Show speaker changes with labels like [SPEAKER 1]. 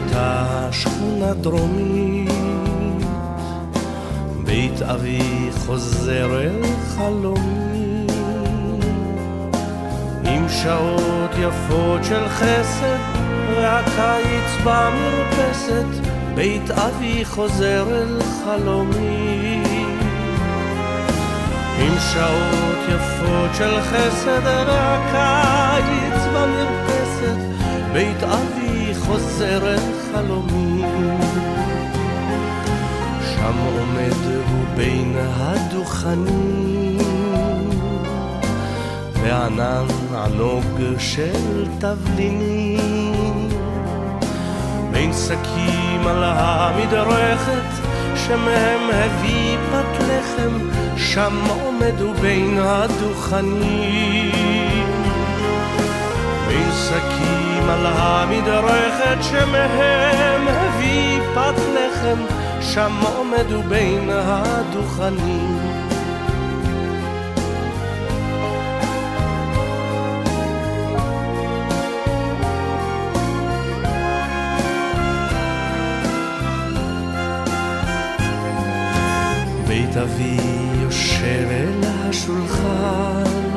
[SPEAKER 1] באותה שכונה דרומית, בית אבי חוזר אל חלומי, עם שעות יפות של חסד והקיץ במרפסת, בית אבי חוזר אל חלומי, עם שעות יפות של חסד והקיץ במרפסת, בית אבי חוזר אל חלומי. שם עומד הוא בין הדוכנים, וענן ענוג של תבלינים, בין שקים על המדרכת שמהם הביא פת לחם, שם עומד הוא בין הדוכנים, בין שקים על המדרכת שמהם הביא פת לחם, שם עומד הוא בין הדוכנים. בית אבי יושב אל השולחן,